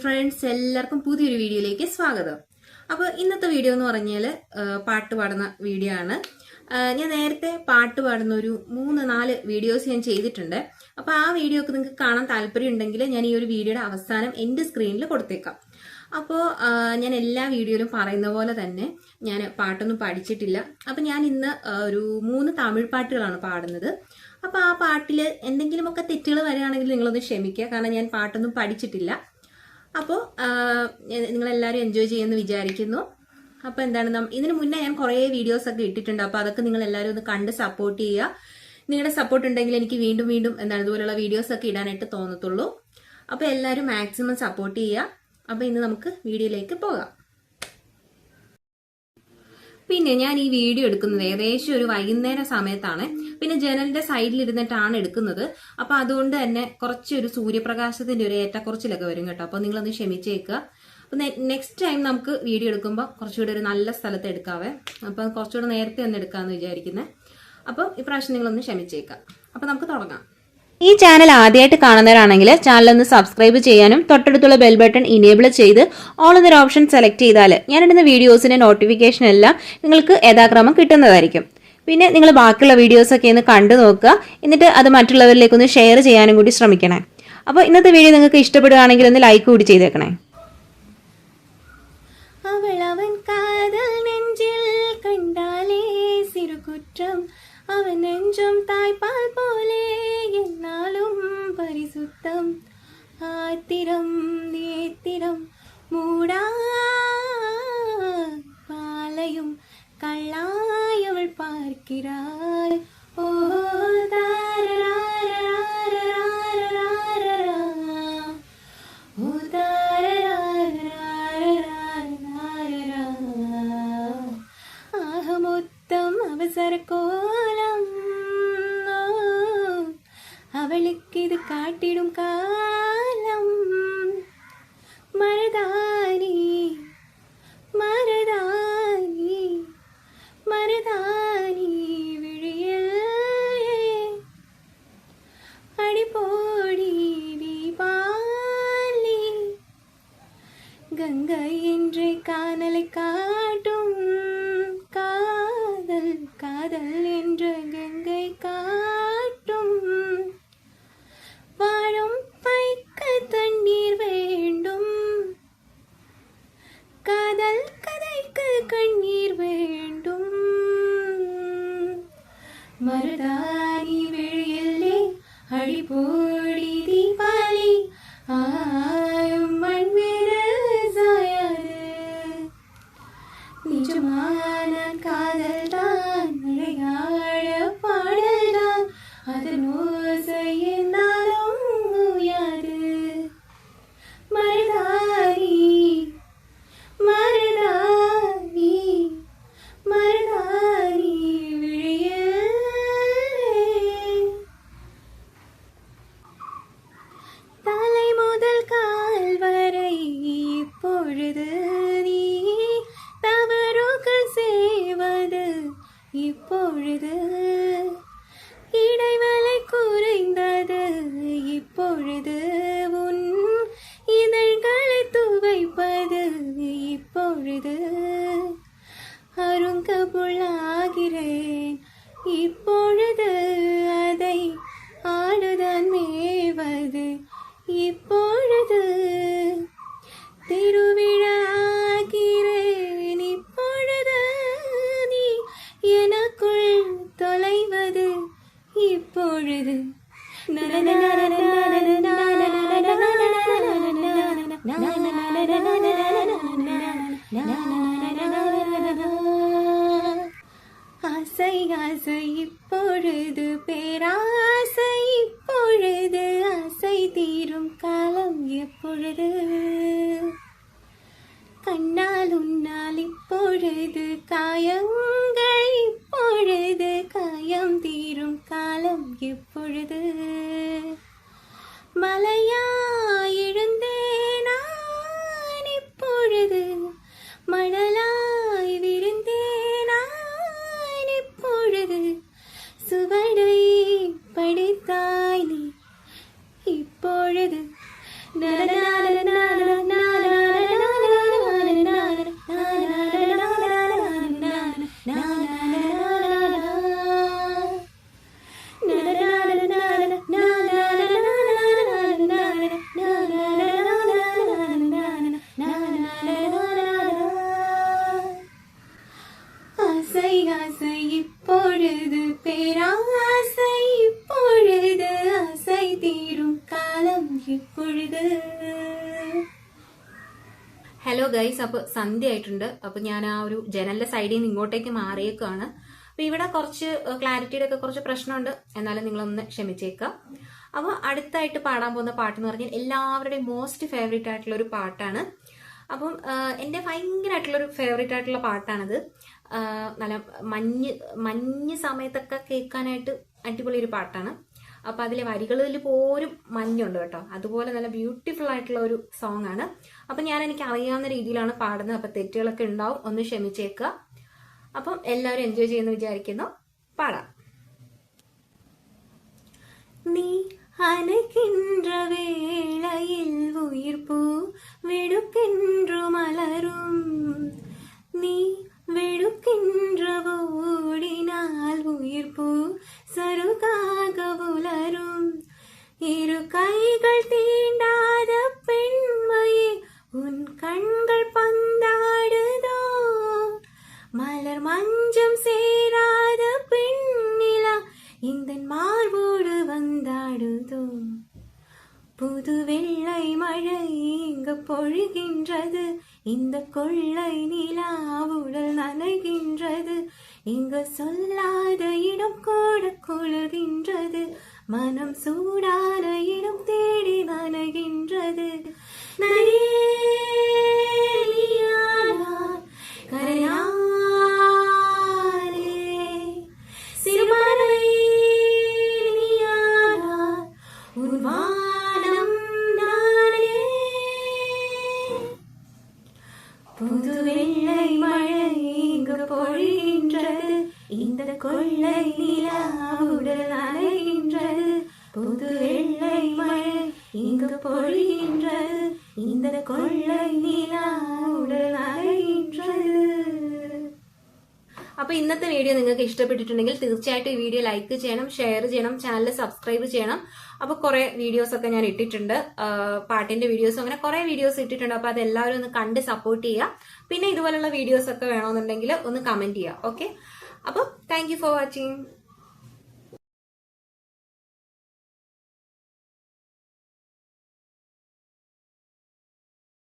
Friends, എല്ലാവർക്കും പുതിയൊരു വീഡിയോയിലേക്ക് സ്വാഗതം. അപ്പോൾ ഇന്നത്തെ വീഡിയോ എന്ന് പറഞ്ഞാൽ പാട്ട് പാടുന്ന വീഡിയോ ആണ്. ഞാൻ നേരത്തെ പാട്ട് പാടുന്ന ഒരു 3-4 വീഡിയോസ് ഞാൻ ചെയ്തിട്ടുണ്ട്. അപ്പോൾ ആ വീഡിയോ ഒക്കെ നിങ്ങൾക്ക് കാണാൻ താല്പര്യം ഉണ്ടെങ്കിൽ ഞാൻ ഈ ഒരു വീഡിയോയുടെ അവസാനം എൻ്റെ സ്ക്രീനിൽ കൊടുത്തേക്കാം. അപ്പോൾ ഞാൻ എല്ലാ വീഡിയോയിലും പറയുന്ന പോലെ തന്നെ ഞാൻ പാട്ടൊന്നും പഠിച്ചിട്ടില്ല. അപ്പം ഞാൻ ഇന്ന് ഒരു 3 തമിഴ് പാട്ടുകളാണ് പാടുന്നത്. അപ്പോൾ ആ പാട്ടിൽ എന്തെങ്കിലുമൊക്കെ തെറ്റുകൾ വരികയാണെങ്കിൽ നിങ്ങളൊന്ന് ക്ഷമിക്കുക, കാരണം ഞാൻ പാട്ടൊന്നും പഠിച്ചിട്ടില്ല. അപ്പോൾ നിങ്ങളെല്ലാവരും എൻജോയ് ചെയ്യുമെന്ന് വിചാരിക്കുന്നു. അപ്പോൾ എന്താണ്, ഇതിന് മുന്നേ ഞാൻ കുറേ വീഡിയോസൊക്കെ ഇട്ടിട്ടുണ്ട്. അപ്പോൾ അതൊക്കെ നിങ്ങളെല്ലാവരും ഒന്ന് കണ്ട് സപ്പോർട്ട് ചെയ്യുക. നിങ്ങളുടെ സപ്പോർട്ട് ഉണ്ടെങ്കിൽ എനിക്ക് വീണ്ടും വീണ്ടും ഇതുപോലുള്ള വീഡിയോസൊക്കെ ഇടാനായിട്ട് തോന്നത്തുള്ളൂ. അപ്പോൾ എല്ലാവരും മാക്സിമം സപ്പോർട്ട് ചെയ്യുക. അപ്പോൾ ഇന്ന് നമുക്ക് വീഡിയോയിലേക്ക് പോകാം. പിന്നെ ഞാൻ ഈ വീഡിയോ എടുക്കുന്നത് ഏകദേശം ഒരു വൈകുന്നേര സമയത്താണ്. പിന്നെ ജനലിന്റെ സൈഡിൽ ഇരുന്നിട്ടാണ് എടുക്കുന്നത്. അപ്പൊ അതുകൊണ്ട് തന്നെ കുറച്ചൊരു സൂര്യപ്രകാശത്തിന്റെ ഒരു ഏറ്റക്കുറച്ചിലൊക്കെ വരും കേട്ടോ. അപ്പൊ നിങ്ങളൊന്ന് ക്ഷമിച്ചേക്കുക. അപ്പൊ നെക്സ്റ്റ് ടൈം നമുക്ക് വീഡിയോ എടുക്കുമ്പോൾ കുറച്ചുകൂടി ഒരു നല്ല സ്ഥലത്ത് എടുക്കാവേ. അപ്പൊ കുറച്ചുകൂടെ നേരത്തെ ഒന്ന് എടുക്കാമെന്ന് വിചാരിക്കുന്നത്. അപ്പോൾ ഇപ്രാവശ്യം നിങ്ങളൊന്ന് ക്ഷമിച്ചേക്കുക. അപ്പൊ നമുക്ക് തുടങ്ങാം. ഈ ചാനൽ ആദ്യമായിട്ട് കാണുന്നവരാണെങ്കിൽ ചാനൽ ഒന്ന് സബ്സ്ക്രൈബ് ചെയ്യാനും തൊട്ടടുത്തുള്ള ബെൽ ബട്ടൺ ഇനേബിൾ ചെയ്ത് ഓൾ എന്നൊരു ഓപ്ഷൻ സെലക്ട് ചെയ്താൽ ഞാനിടുന്ന വീഡിയോസിന്റെ നോട്ടിഫിക്കേഷൻ എല്ലാം നിങ്ങൾക്ക് യഥാക്രമം കിട്ടുന്നതായിരിക്കും. പിന്നെ നിങ്ങൾ ബാക്കിയുള്ള വീഡിയോസൊക്കെ ഒന്ന് കണ്ടു നോക്കുക. എന്നിട്ട് അത് മറ്റുള്ളവരിലേക്കൊന്ന് ഷെയർ ചെയ്യാനും കൂടി ശ്രമിക്കണേ. അപ്പോൾ ഇന്നത്തെ വീഡിയോ നിങ്ങൾക്ക് ഇഷ്ടപ്പെടുകയാണെങ്കിൽ ഒന്ന് ലൈക്ക് കൂടി ചെയ്തേക്കണേ. അവൻ നെഞ്ചും തായ്പാൽ പോലെ എന്നാലും പരിശുദ്ധം. ആത്തിരം നേത്തിരം മൂടാ പാലയും കള്ളായവൾ പാർക്കിറാൾ. ഓ ആഹമൊത്തം അവസരക്കോലം, അവളുക്കിത് കാട്ടിടും കാലം. മരതാനി മരതാനി മരതാനി വിഴിയൽ அடிப்போடி தீபாவளி. கங்கை என்று காணலை காட்டும் காதல், காதல் என்ற கங்கை காட்டும். வாழும் பைக்க தண்ணீர் வேண்டும், காதல் கதைக்கு கண்ணீர் வேண்டும். மருதாணி விழியல்லே அடிப்போடி தீபாவளி. ஆயும் மண் வீரல் சாயாது, நிஜமான காதல் தான் அழகாழ பாடல் தான். அதன் ஓசை என்னாலும் ஓயாது. மருதாணி மருதாணி மருதாணி விழியல். தலை முதல் கால் வரை இப்பொழுது நீ தவறுகள் செய்வது இப்பொழுது. இடைவெளி குறைந்தது இப்பொழுது. உன் இதழ்களை துவைப்பது இப்பொழுது. அருங்கபுள்ளாகிறேன் இப்பொழுது, அதை ஆடுதான் மேவது இப்பொழுது. திருவிழாகிறேன் இப்பொழுது, நீ எனக்குள் தொலைவது இப்பொழுது. ஆசை ஆசை இப்பொழுது, பேராசை இப்பொழுது. ஆசை தீரும் காலம் எப்பொழுது? கண்ணால் உன்னால் இப்பொழுது காயங்கள் இப்பொழுது. காயம் தீரும் காலம் எப்பொழுது? மலையாய் எழுந்தேன் நான் இப்பொழுது, மணலாய் விழுந்தேன் நான் இப்பொழுது. சுவடை படித்தாய் நீ இப்பொழுது. நன ഗൈസ്, അപ്പൊ സന്ധ്യ ആയിട്ടുണ്ട്. അപ്പൊ ഞാൻ ആ ഒരു ജനലിന്റെ സൈഡിൽ നിന്ന് ഇങ്ങോട്ടേക്ക് മാറിയേക്കാണ്. അപ്പൊ ഇവിടെ കുറച്ച് ക്ലാരിറ്റിയുടെ ഒക്കെ കുറച്ച് പ്രശ്നമുണ്ട്, എന്നാലും നിങ്ങളൊന്ന് ക്ഷമിച്ചേക്കാം. അപ്പൊ അടുത്തായിട്ട് പാടാൻ പോകുന്ന പാട്ടെന്ന് പറഞ്ഞാൽ എല്ലാവരുടെയും മോസ്റ്റ് ഫേവറേറ്റ് ആയിട്ടുള്ള ഒരു പാട്ടാണ്. അപ്പം എൻ്റെ ഭയങ്കരമായിട്ടുള്ളൊരു ഫേവറേറ്റ് ആയിട്ടുള്ള പാട്ടാണിത്. നല്ല മഞ്ഞ് സമയത്തൊക്കെ കേൾക്കാനായിട്ട് അടിപൊളി ഒരു പാട്ടാണ്. അപ്പൊ അതിലെ വരികളിൽ പോലും മഞ്ഞുണ്ട് കേട്ടോ. അതുപോലെ നല്ല ബ്യൂട്ടിഫുൾ ആയിട്ടുള്ള ഒരു സോങ് ആണ്. അപ്പൊ എനിക്ക് അറിയാവുന്ന രീതിയിലാണ് പാടുന്നത്. അപ്പൊ തെറ്റുകളൊക്കെ ഉണ്ടാവും, ഒന്ന് ക്ഷമിച്ചേക്കുക. അപ്പം എല്ലാവരും എൻജോയ് ചെയ്യുന്നു വിചാരിക്കുന്നു. പാടാം. നീ അനക്കിன்ற വേളയിൽ ഉയിർപ്പൂ വെടുക്കിன்ற മലരും, നീ വെടുക്കിன்ற ഓടിനാൽ ഉയിർപ്പൂ സരുകാക ഉലരും. இரு கைகள் தீண்டாத பெண்மையே உன் கண்கள் பந்தாடுதோ, மலர் மஞ்சம் சேராத பெண்ணிலா இந்த மார்போடு வந்தாடுதோ. புது வெள்ளை மழை இங்கு பொழிகின்றது, இந்த கொள்ளை நிலா உடல் நனைகின்றது. இங்கு சொல்லாத இடம் கூட குளிர்கின்றது, மனம் சூடான இடம் தேடி நனைகின்றது. புது வெள்ளை மழை இங்கு பொழிகின்றது, இந்த கொள்ளை நிலா உடல் நனைகின்றது. புது வெள்ளை மழை இங்கு பொழிகின்றது, இந்த கொள்ளை நிலா ഉടൽ നനകിன்றது. അപ്പൊ ഇന്നത്തെ വീഡിയോ നിങ്ങൾക്ക് ഇഷ്ടപ്പെട്ടിട്ടുണ്ടെങ്കിൽ തീർച്ചയായിട്ടും ഈ വീഡിയോ ലൈക്ക് ചെയ്യണം, ഷെയർ ചെയ്യണം, ചാനൽ സബ്സ്ക്രൈബ് ചെയ്യണം. അപ്പൊ കുറെ വീഡിയോസ് ഒക്കെ ഞാൻ ഇട്ടിട്ടുണ്ട്, പാട്ടിന്റെ വീഡിയോസ്, അങ്ങനെ കുറെ വീഡിയോസ് ഇട്ടിട്ടുണ്ട്. അപ്പൊ അതെല്ലാവരും ഒന്ന് കണ്ട് സപ്പോർട്ട് ചെയ്യുക. പിന്നെ ഇതുപോലുള്ള വീഡിയോസ് ഒക്കെ വേണമെന്നുണ്ടെങ്കിൽ ഒന്ന് കമന്റ് ചെയ്യുക. ഓക്കെ, അപ്പൊ താങ്ക് യു ഫോർ വാച്ചിങ്.